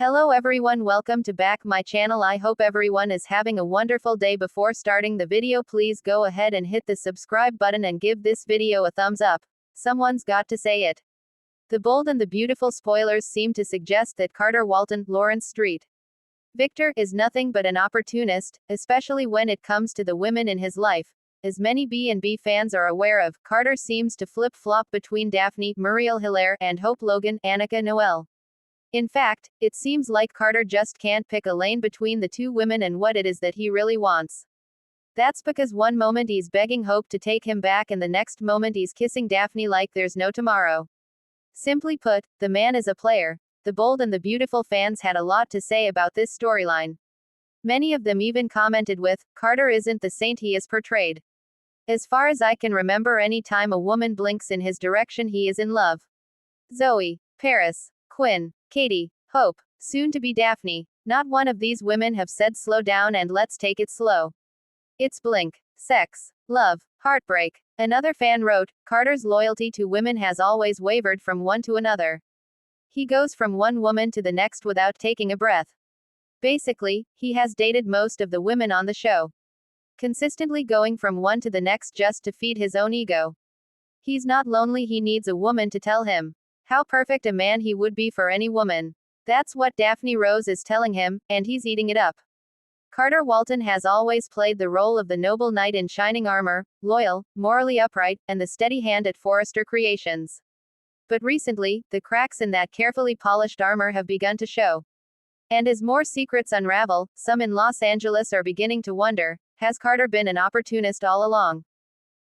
Hello everyone, welcome to back my channel. I hope everyone is having a wonderful day. Before starting the video, please go ahead and hit the subscribe button and give this video a thumbs up. Someone's got to say it. The Bold and the Beautiful spoilers seem to suggest that Carter Walton, Lawrence Street, Victor, is nothing but an opportunist, especially when it comes to the women in his life. As many B&B fans are aware of, Carter seems to flip-flop between Daphne, Muriel Hilaire, and Hope Logan, Annika Noel. In fact, it seems like Carter just can't pick a lane between the two women and what it is that he really wants. That's because one moment he's begging Hope to take him back and the next moment he's kissing Daphne like there's no tomorrow. Simply put, the man is a player. The Bold and the Beautiful fans had a lot to say about this storyline. Many of them even commented with, "Carter isn't the saint he is portrayed. As far as I can remember, any time a woman blinks in his direction he is in love." Zoe, Paris, Quinn, Katie, Hope, soon to be Daphne. Not one of these women have said slow down and let's take it slow. It's blink, sex, love, heartbreak. Another fan wrote, Carter's loyalty to women has always wavered from one to another. He goes from one woman to the next without taking a breath. Basically, he has dated most of the women on the show, consistently going from one to the next just to feed his own ego. He's not lonely, he needs a woman to tell him how perfect a man he would be for any woman. That's what Daphne Rose is telling him, and he's eating it up. Carter Walton has always played the role of the noble knight in shining armor, loyal, morally upright, and the steady hand at Forrester Creations. But recently, the cracks in that carefully polished armor have begun to show. And as more secrets unravel, some in Los Angeles are beginning to wonder, has Carter been an opportunist all along?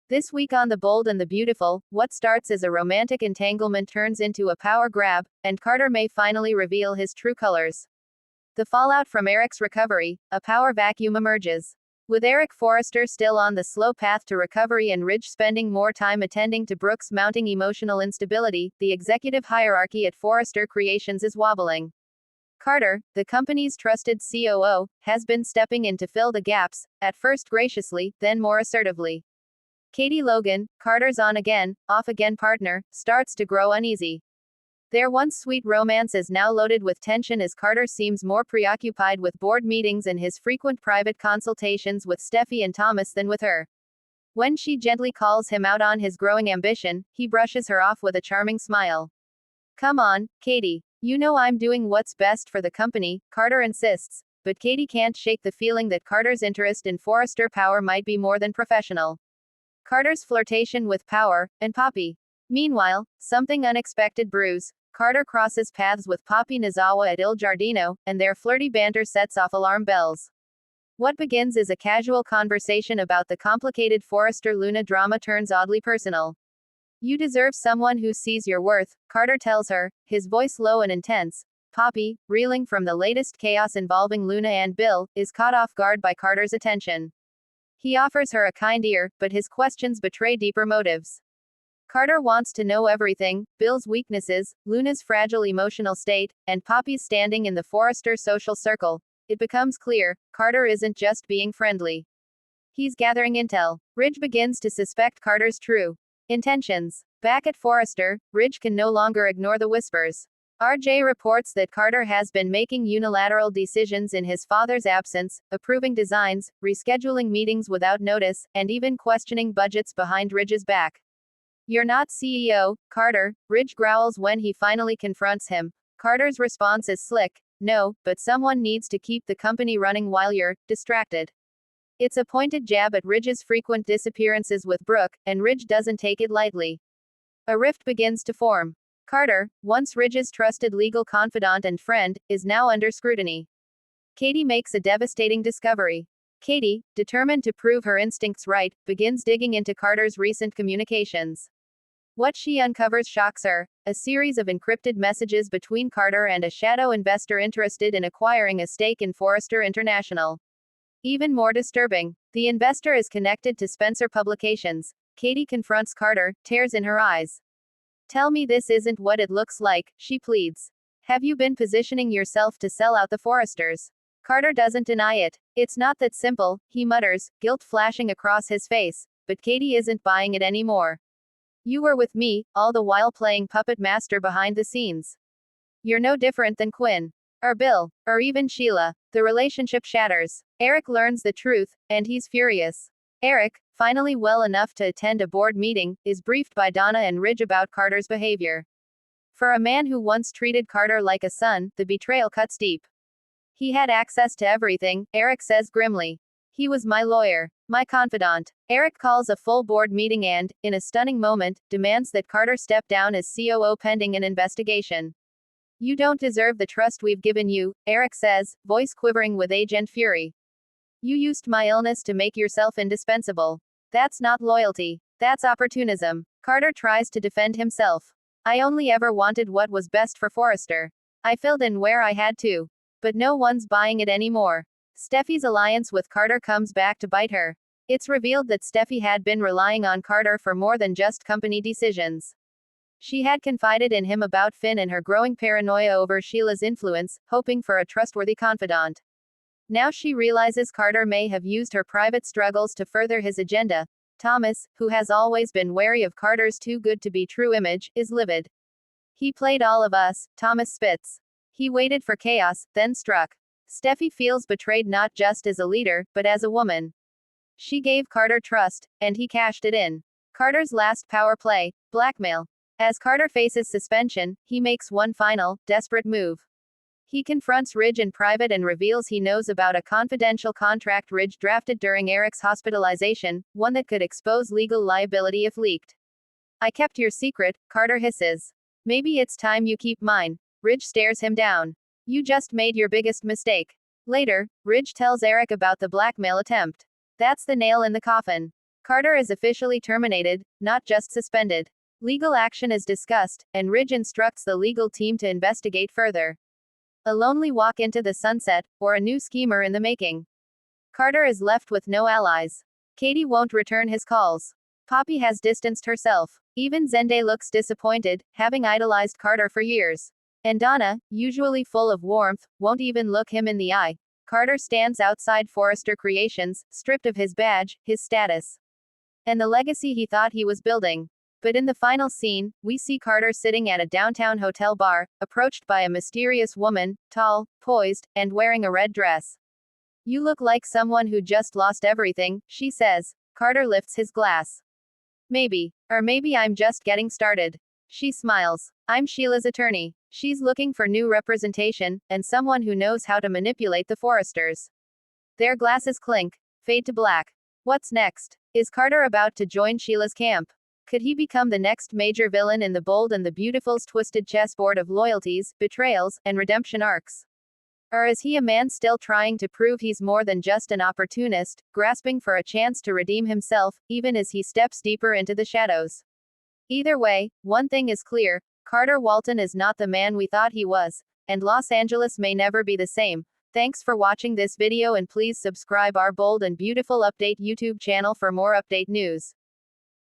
This week on The Bold and the Beautiful, what starts as a romantic entanglement turns into a power grab, and Carter may finally reveal his true colors. The fallout from Eric's recovery, a power vacuum emerges. With Eric Forrester still on the slow path to recovery and Ridge spending more time attending to Brooke's mounting emotional instability, the executive hierarchy at Forrester Creations is wobbling. Carter, the company's trusted COO, has been stepping in to fill the gaps, at first graciously, then more assertively. Katie Logan, Carter's on-again, off-again partner, starts to grow uneasy. Their once sweet romance is now loaded with tension as Carter seems more preoccupied with board meetings and his frequent private consultations with Steffi and Thomas than with her. When she gently calls him out on his growing ambition, he brushes her off with a charming smile. "Come on, Katie. You know I'm doing what's best for the company," Carter insists, but Katie can't shake the feeling that Carter's interest in Forrester Power might be more than professional. Carter's flirtation with Power, and Poppy. Meanwhile, something unexpected brews. Carter crosses paths with Poppy Nizawa at Il Giardino, and their flirty banter sets off alarm bells. What begins as a casual conversation about the complicated Forrester-Luna drama turns oddly personal. "You deserve someone who sees your worth," Carter tells her, his voice low and intense. Poppy, reeling from the latest chaos involving Luna and Bill, is caught off guard by Carter's attention. He offers her a kind ear, but his questions betray deeper motives. Carter wants to know everything: Bill's weaknesses, Luna's fragile emotional state, and Poppy's standing in the Forrester social circle. It becomes clear, Carter isn't just being friendly. He's gathering intel. Ridge begins to suspect Carter's true intentions. Back at Forrester, Ridge can no longer ignore the whispers. RJ reports that Carter has been making unilateral decisions in his father's absence, approving designs, rescheduling meetings without notice, and even questioning budgets behind Ridge's back. "You're not CEO, Carter," Ridge growls when he finally confronts him. Carter's response is slick, "No, but someone needs to keep the company running while you're distracted." It's a pointed jab at Ridge's frequent disappearances with Brooke, and Ridge doesn't take it lightly. A rift begins to form. Carter, once Ridge's trusted legal confidant and friend, is now under scrutiny. Katie makes a devastating discovery. Katie, determined to prove her instincts right, begins digging into Carter's recent communications. What she uncovers shocks her: a series of encrypted messages between Carter and a shadow investor interested in acquiring a stake in Forrester International. Even more disturbing, the investor is connected to Spencer Publications. Katie confronts Carter, tears in her eyes. "Tell me this isn't what it looks like," she pleads. "Have you been positioning yourself to sell out the Forresters?" Carter doesn't deny it. "It's not that simple," he mutters, guilt flashing across his face, but Katie isn't buying it anymore. "You were with me, all the while playing puppet master behind the scenes. You're no different than Quinn." or Bill, or even Sheila. The relationship shatters. Eric learns the truth, and he's furious. Eric, finally well enough to attend a board meeting, is briefed by Donna and Ridge about Carter's behavior. For a man who once treated Carter like a son, the betrayal cuts deep. He had access to everything, Eric says grimly. He was my lawyer, my confidant. Eric calls a full board meeting and, in a stunning moment, demands that Carter step down as COO pending an investigation. You don't deserve the trust we've given you, Eric says, voice quivering with age and fury. You used my illness to make yourself indispensable. That's not loyalty. That's opportunism. Carter tries to defend himself. I only ever wanted what was best for Forrester. I filled in where I had to. But no one's buying it anymore. Steffi's alliance with Carter comes back to bite her. It's revealed that Steffi had been relying on Carter for more than just company decisions. She had confided in him about Finn and her growing paranoia over Sheila's influence, hoping for a trustworthy confidant. Now she realizes Carter may have used her private struggles to further his agenda. Thomas, who has always been wary of Carter's too-good-to-be-true image, is livid. He played all of us, Thomas spits. He waited for chaos, then struck. Steffi feels betrayed not just as a leader, but as a woman. She gave Carter trust, and he cashed it in. Carter's last power play, blackmail. As Carter faces suspension, he makes one final, desperate move. He confronts Ridge in private and reveals he knows about a confidential contract Ridge drafted during Eric's hospitalization, one that could expose legal liability if leaked. I kept your secret, Carter hisses. Maybe it's time you keep mine. Ridge stares him down. You just made your biggest mistake. Later, Ridge tells Eric about the blackmail attempt. That's the nail in the coffin. Carter is officially terminated, not just suspended. Legal action is discussed, and Ridge instructs the legal team to investigate further. A lonely walk into the sunset, or a new schemer in the making. Carter is left with no allies. Katie won't return his calls. Poppy has distanced herself. Even Zende looks disappointed, having idolized Carter for years. And Donna, usually full of warmth, won't even look him in the eye. Carter stands outside Forrester Creations, stripped of his badge, his status, and the legacy he thought he was building. But in the final scene, we see Carter sitting at a downtown hotel bar, approached by a mysterious woman, tall, poised, and wearing a red dress. You look like someone who just lost everything, she says. Carter lifts his glass. Maybe. Or maybe I'm just getting started. She smiles. I'm Sheila's attorney. She's looking for new representation, and someone who knows how to manipulate the Forresters. Their glasses clink, fade to black. What's next? Is Carter about to join Sheila's camp? Could he become the next major villain in the Bold and the Beautiful's twisted chessboard of loyalties, betrayals, and redemption arcs? Or is he a man still trying to prove he's more than just an opportunist, grasping for a chance to redeem himself, even as he steps deeper into the shadows? Either way, one thing is clear, Carter Walton is not the man we thought he was, and Los Angeles may never be the same. Thanks for watching this video and please subscribe our Bold and Beautiful Update YouTube channel for more update news.